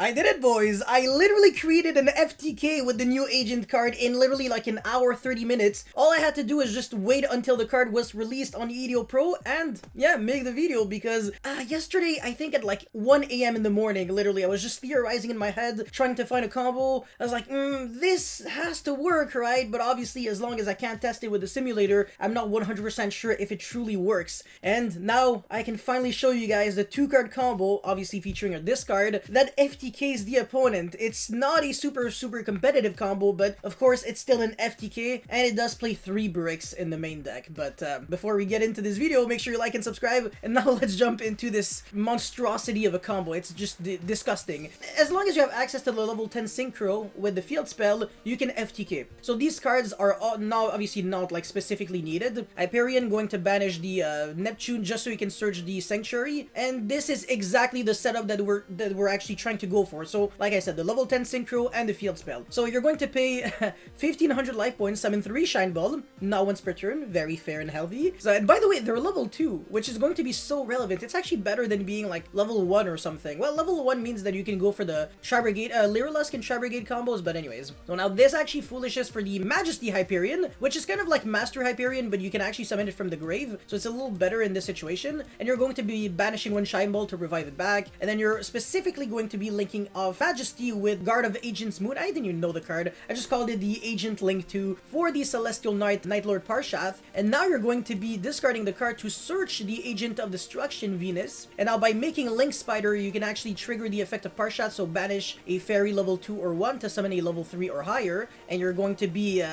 I did it, boys! I literally created an FTK with the new agent card in literally like an hour, 30 minutes. All I had to do is just wait until the card was released on EDO Pro and, yeah, make the video because yesterday, I think at like 1 a.m. in the morning, literally, I was just theorizing in my head, trying to find a combo. I was like, this has to work, right? But obviously, as long as I can't test it with the simulator, I'm not 100% sure if it truly works. And now I can finally show you guys the 2-card combo, obviously featuring a discard, that FTKs the opponent. It's not a super competitive combo, but of course it's still an FTK, and it does play 3 bricks in the main deck. But before we get into this video, make sure you like and subscribe, and now let's jump into this monstrosity of a combo. It's just disgusting. As long as you have access to the level 10 Synchro with the field spell, you can FTK. So these cards are now obviously not like specifically needed. Hyperion going to banish the Neptune just so you can search the Sanctuary, and this is exactly the setup that we're actually trying to go for. So like I said, the level 10 Synchro and the field spell. So you're going to pay 1500 life points, summon 3 Shine Ball, not once per turn, very fair and healthy. So, and by the way, they're level 2, which is going to be so relevant. It's actually better than being like level 1 or something. Well, level 1 means that you can go for the Tri-Brigade, Lyrilusk and Tri-Brigade combos, but anyways. So now this actually foolishes for the Majesty Hyperion, which is kind of like Master Hyperion, but you can actually summon it from the grave, so it's a little better in this situation. And you're going to be banishing 1 Shine Ball to revive it back, and then you're specifically going to be linking off Majesty with Guard of Agent's Mood. I didn't even know the card. I just called it the Agent Link 2 for the Celestial Knight, Night Lord Parshath. And now you're going to be discarding the card to search the Agent of Destruction, Venus. And now by making Link Spider, you can actually trigger the effect of Parshath, so banish a fairy level 2 or 1 to summon a level 3 or higher. And you're going to be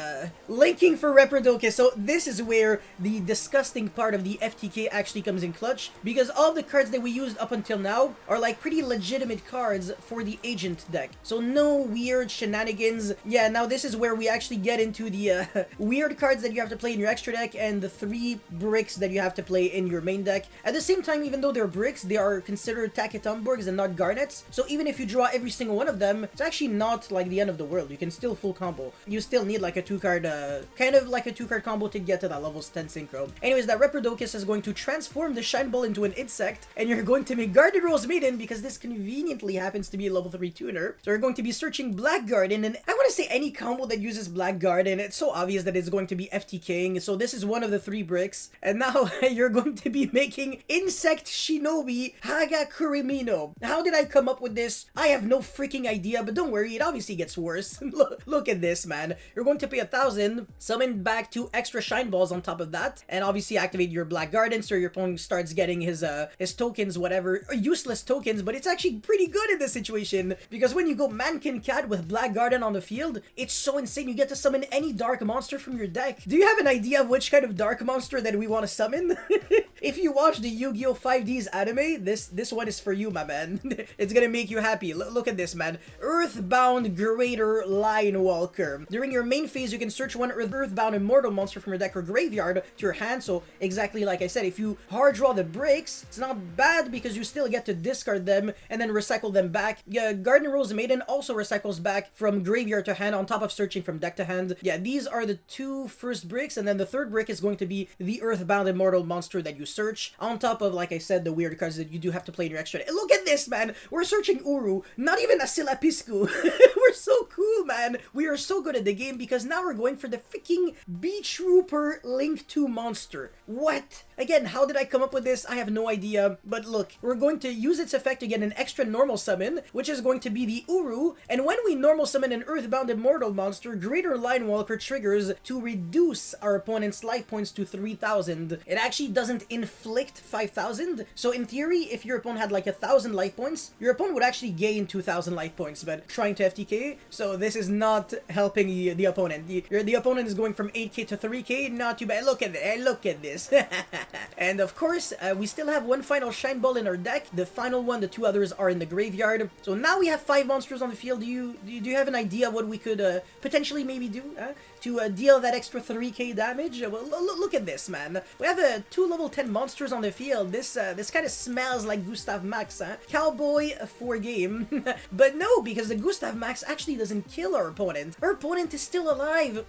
linking for Reprodoke. So this is where the disgusting part of the FTK actually comes in clutch, because all the cards that we used up until now are like pretty legitimate cards for the Agent deck. So no weird shenanigans. Yeah, now this is where we actually get into the weird cards that you have to play in your extra deck and the 3 bricks that you have to play in your main deck. At the same time, even though they're bricks, they are considered Taketomburgs and not Garnets. So even if you draw every single one of them, it's actually not like the end of the world. You can still full combo. You still need like a 2-card, kind of like a 2-card combo to get to that level 10 Synchro. Anyways, that Reprodokus is going to transform the Shine Ball into an insect, and you're going to make Guardian Rose Maiden because this conveniently happens to be a level 3 tuner. So you're going to be searching Black Garden, and I want to say any combo that uses Black Garden, it's so obvious that it's going to be FTKing, so this is one of the 3 bricks. And now you're going to be making Insect Shinobi Hagakurimino. How did I come up with this? I have no freaking idea, but don't worry, it obviously gets worse. Look at this, man. You're going to pay 1,000, summon back 2 extra Shine Balls on top of that, and obviously activate your Black Garden so your opponent starts getting his tokens, whatever, useless tokens, but it's actually pretty good in this situation, because when you go Mankin Cat with Black Garden on the field, it's so insane. You get to summon any dark monster from your deck. Do you have an idea of which kind of dark monster that we want to summon? If you watch the Yu-Gi-Oh! 5D's anime, this one is for you, my man. It's gonna make you happy. Look at this, man. Earthbound Greater Line Walker. During your main phase, you can search 1 Earthbound Immortal monster from your deck or graveyard to your hand. So exactly like I said, if you hard draw the bricks, it's not bad because you still get to discard them and then recycle them back. Yeah, Guardian Rose Maiden also recycles back from graveyard to hand on top of searching from deck to hand. Yeah, these are the 2 first bricks, and then the 3rd brick is going to be the Earthbound Immortal monster that you search, on top of, like I said, the weird cards that you do have to play in your extra. And look at this, man! We're searching Uru, not even a Silapiscu. We're so cool, man! We are so good at the game because now we're going for the freaking Beach Trooper Link 2 monster. What? Again, how did I come up with this? I have no idea, but look, we're going to use its effect to get an extra normal summon, which is going to be the Uru, and when we normal summon an Earthbound Immortal monster, Greater Line Walker triggers to reduce our opponent's life points to 3,000. It actually doesn't inflict 5,000, so in theory, if your opponent had like 1,000 life points, your opponent would actually gain 2,000 life points, but trying to FTK, so this is not helping the opponent. The opponent is going from 8k to 3k, not too bad. Look at it, look at this. And of course, we still have 1 final Shine Ball in our deck. The final one, the 2 others are in the graveyard. So now we have 5 monsters on the field. Do you have an idea of what we could potentially maybe do to deal that extra 3k damage? Well, look at this, man. We have 2 level 10 monsters on the field. This kind of smells like Gustav Max, huh? Cowboy for game. But no, because the Gustav Max actually doesn't kill our opponent. Our opponent is still alive.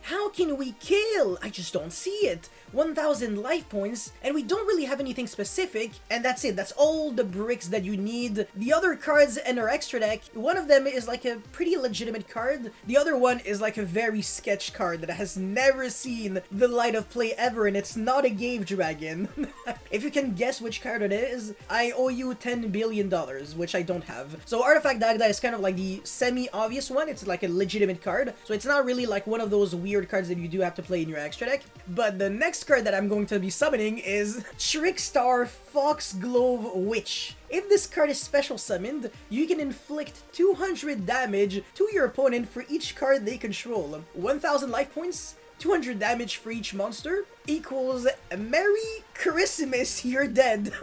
How can we kill? I just don't see it. 1,000 life points, and we don't really have anything specific, and that's it. That's all the bricks that you need. The other cards in our extra deck, one of them is like a pretty legitimate card. The other one is like a very sketch card that has never seen the light of play ever, and it's not a Gave Dragon. If you can guess which card it is, I owe you $10 billion, which I don't have. So Artifact Dagda is kind of like the semi-obvious one. It's like a legitimate card, so it's not really like one of those weird cards that you do have to play in your extra deck. But the next card that I'm going to be summoning is Trickstar Foxglove Witch. If this card is special summoned, you can inflict 200 damage to your opponent for each card they control. 1000 life points, 200 damage for each monster, equals Merry Christmas, you're dead.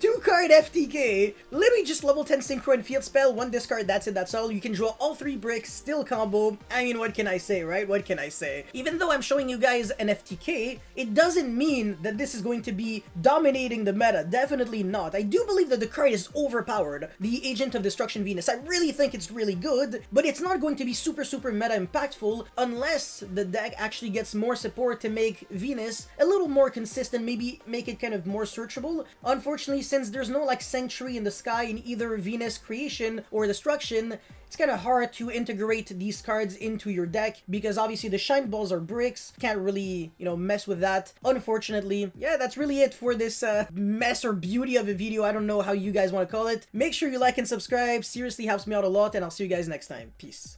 2-card FTK, literally just level 10 synchro and field spell, 1 discard, that's it, that's all. You can draw all 3 bricks, still combo. I mean, what can I say, right? What can I say? Even though I'm showing you guys an FTK, it doesn't mean that this is going to be dominating the meta. Definitely not. I do believe that the card is overpowered, the Agent of Destruction Venus. I really think it's really good, but it's not going to be super meta impactful unless the deck actually gets more support to make Venus a little more consistent, maybe make it kind of more searchable. Unfortunately, since there's no like Sanctuary in the sky in either Venus Creation or Destruction, it's kind of hard to integrate these cards into your deck because obviously the Shine Balls are bricks. Can't really, you know, mess with that. Unfortunately, yeah, that's really it for this mess or beauty of a video. I don't know how you guys want to call it. Make sure you like and subscribe. Seriously helps me out a lot, and I'll see you guys next time. Peace.